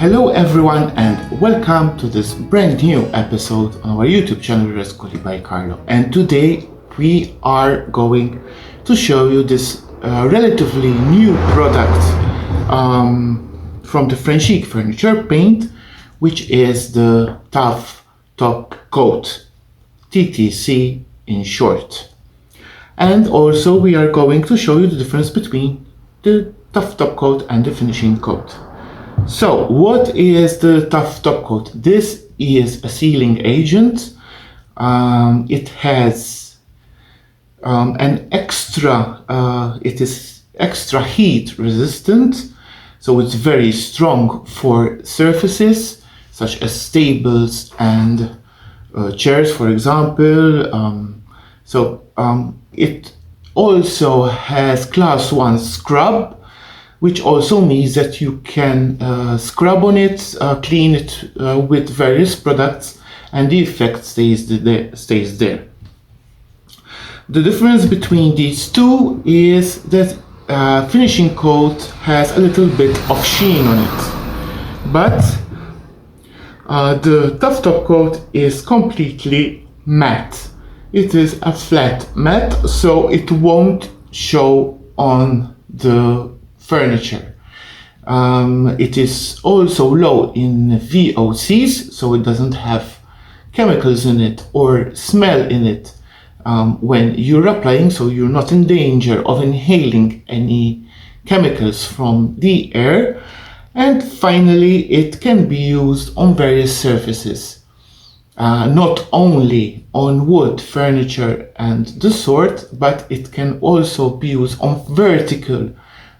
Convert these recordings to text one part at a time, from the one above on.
Hello everyone and welcome to this brand new episode on our YouTube channel Rescoli by Carlo. And today we are going to show you this relatively new product from the frenchic furniture paint, which is the Tuff top coat, TTC in short. And also we are going to show you the difference between the Tuff top coat and the finishing coat. So what is the Tuff top coat? This is a sealing agent. It has it is extra heat resistant, so it's very strong for surfaces such as tables and chairs, for example. It also has class 1 scrub, which also means that you can scrub on it, clean it with various products, and the effect stays there. The difference between these two is that finishing coat has a little bit of sheen on it, but the Tuff top coat is completely matte. It is a flat matte, so it won't show on the furniture. It is also low in VOCs, so it doesn't have chemicals in it or smell in it when you're applying, so you're not in danger of inhaling any chemicals from the air. And finally, it can be used on various surfaces, not only on wood, furniture and the sort, but it can also be used on vertical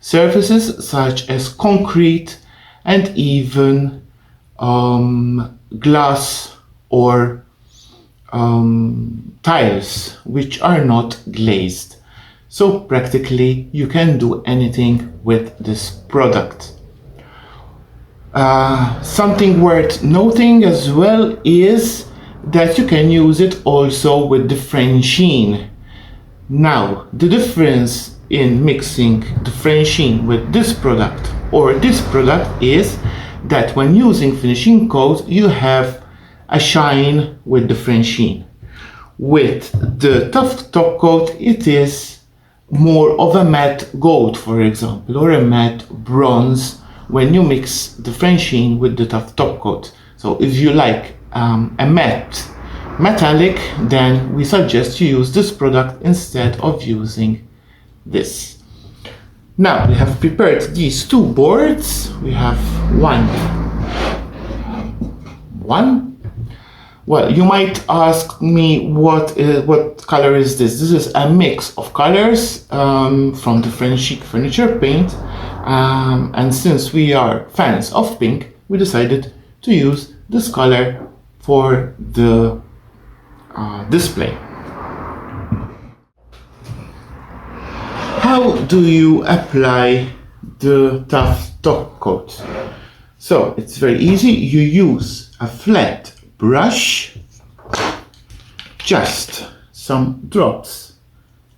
surfaces such as concrete and even glass or tiles which are not glazed. So practically you can do anything with this product. Something worth noting as well is that you can use it also with the frenchine. Now, the difference in mixing the frenchine with this product or this product is that when using finishing coat, you have a shine with the frenchine. With the Tuff top coat, it is more of a matte gold, for example, or a matte bronze when you mix the frenchine with the Tuff top coat. So if you like a matte metallic, then we suggest you use this product instead of using this. Now we have prepared these two boards. We have one. Well, you might ask me what color is this? This is a mix of colors from the frenchic furniture paint, and since we are fans of pink, we decided to use this color for the display. How do you apply the Tuff top coat? So it's very easy. You use a flat brush, just some drops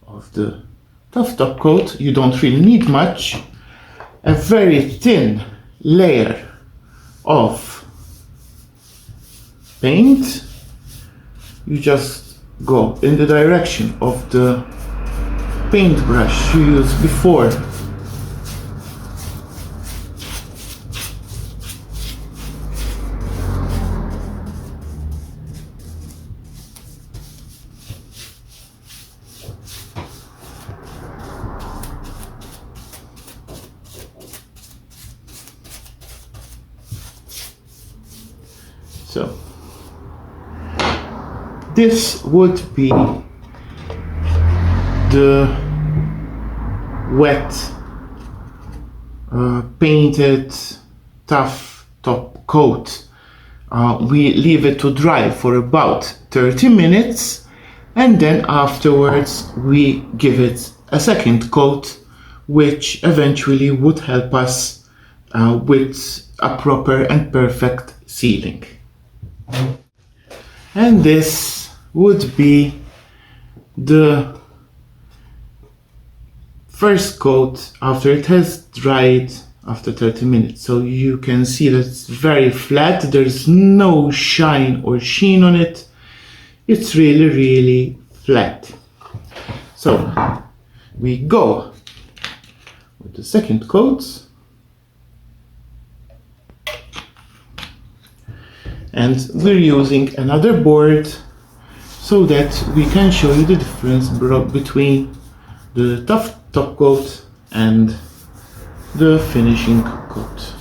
of the Tuff top coat. You don't really need much. A very thin layer of paint. You just go in the direction of the paintbrush you used before. So this would be the wet painted Tuff top coat. We leave it to dry for about 30 minutes, and then afterwards we give it a second coat, which eventually would help us with a proper and perfect sealing. And this would be the first coat after it has dried after 30 minutes. So you can see that it's very flat. There's no shine or sheen on it. It's really, really flat. So we go with the second coat. And we're using another board so that we can show you the difference between the Tuff top coat and the finishing coat.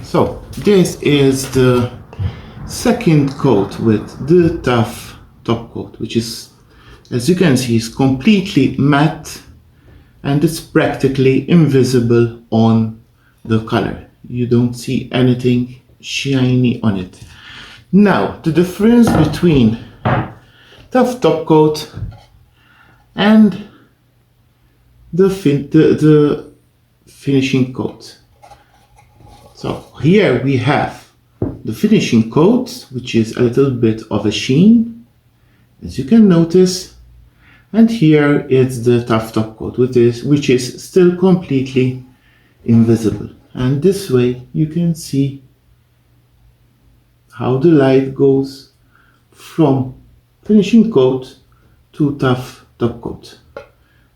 So this is the second coat with the Tuff top coat, which is, as you can see, is completely matte and it's practically invisible on the color. You don't see anything shiny on it. Now, the difference between Tuff top coat and the finishing coat. So here we have the finishing coat, which is a little bit of a sheen, as you can notice, and here it's the Tuff top coat, which is still completely invisible. And this way you can see how the light goes from finishing coat to Tuff top coat.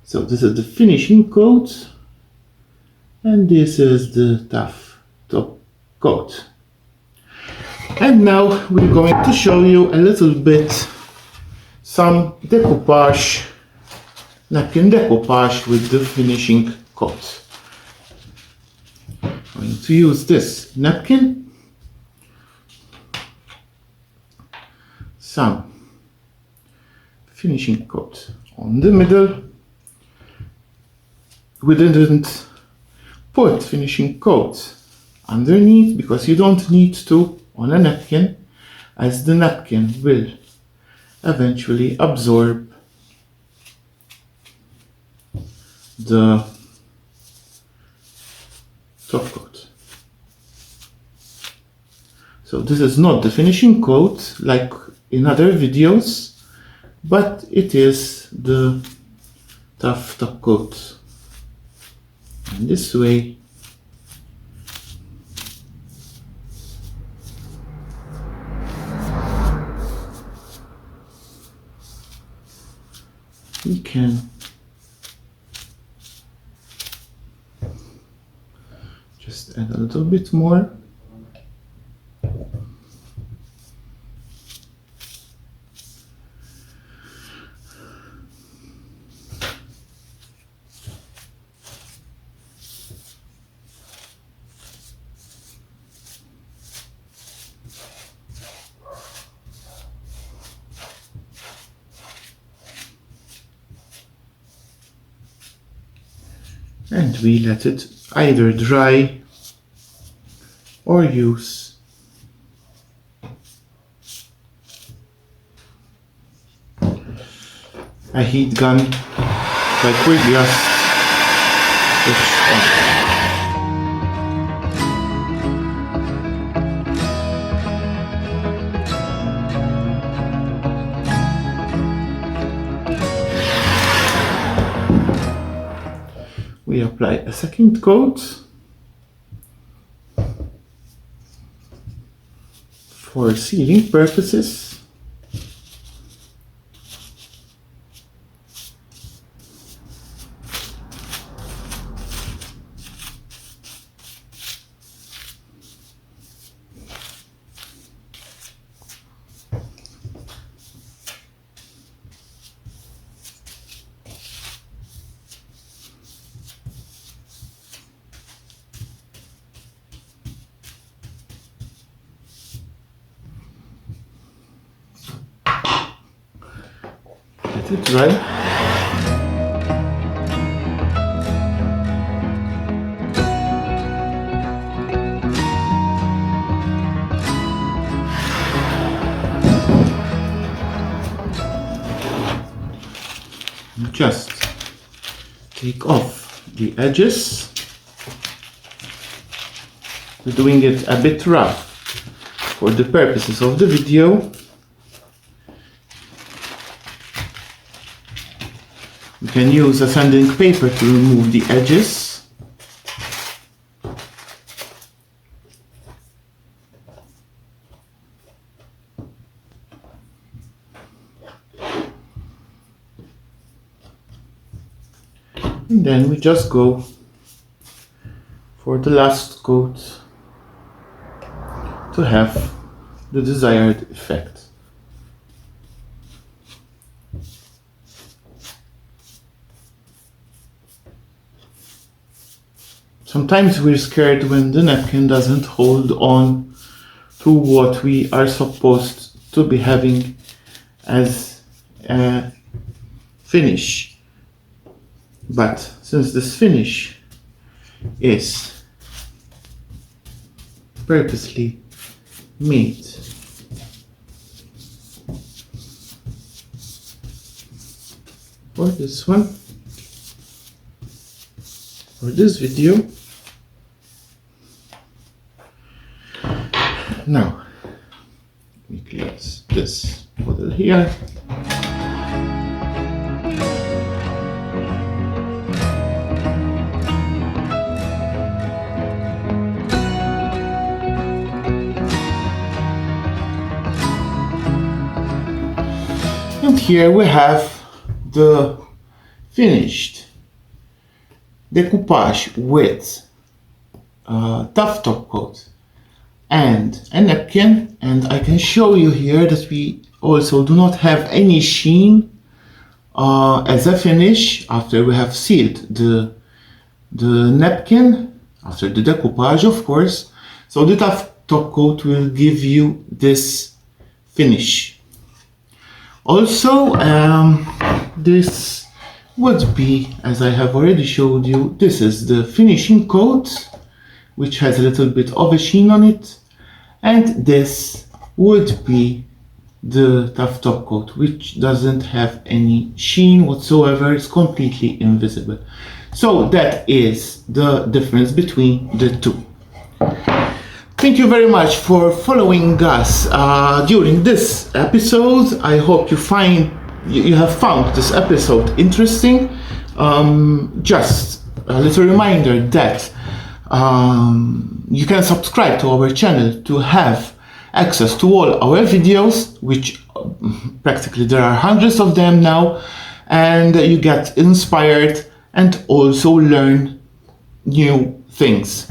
So this is the finishing coat, and this is the Tuff top coat. And now we're going to show you a little bit some decoupage, napkin decoupage with the finishing coat. I'm going to use this napkin, some finishing coat on the middle. We didn't put finishing coat underneath because you don't need to on a napkin, as the napkin will eventually absorb the top coat. So this is not the finishing coat like in other videos, but it is the Tuff top coat. And this way we can just add a little bit more. And we let it either dry or use a heat gun like we just switched on. We apply a second coat for sealing purposes. let it dry. Just take off the edges. We're doing it a bit rough for the purposes of the video. You can use a sanding paper to remove the edges. And then we just go for the last coat to have the desired effect. Sometimes we're scared when the napkin doesn't hold on to what we are supposed to be having as a finish. But since this finish is purposely made for this one, for this video, now we close this bottle here. And here we have the finished decoupage with Tuff top coat and a napkin, and I can show you here that we also do not have any sheen as a finish after we have sealed the napkin, after the decoupage of course. So the Tuff top coat will give you this finish. Also, this would be, as I have already showed you, this is the finishing coat, which has a little bit of a sheen on it, and this would be the Tuff top coat, which doesn't have any sheen whatsoever. It's completely invisible. So that is the difference between the two. Thank you very much for following us during this episode. I hope you have found this episode interesting. Just a little reminder that you can subscribe to our channel to have access to all our videos, which practically there are hundreds of them now, and you get inspired and also learn new things.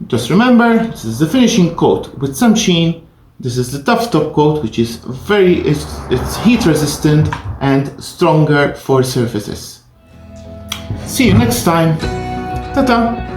Just remember, this is the finishing coat with some sheen. This is the Tuff top coat, which is it's heat resistant and stronger for surfaces. See you next time. Ta-ta!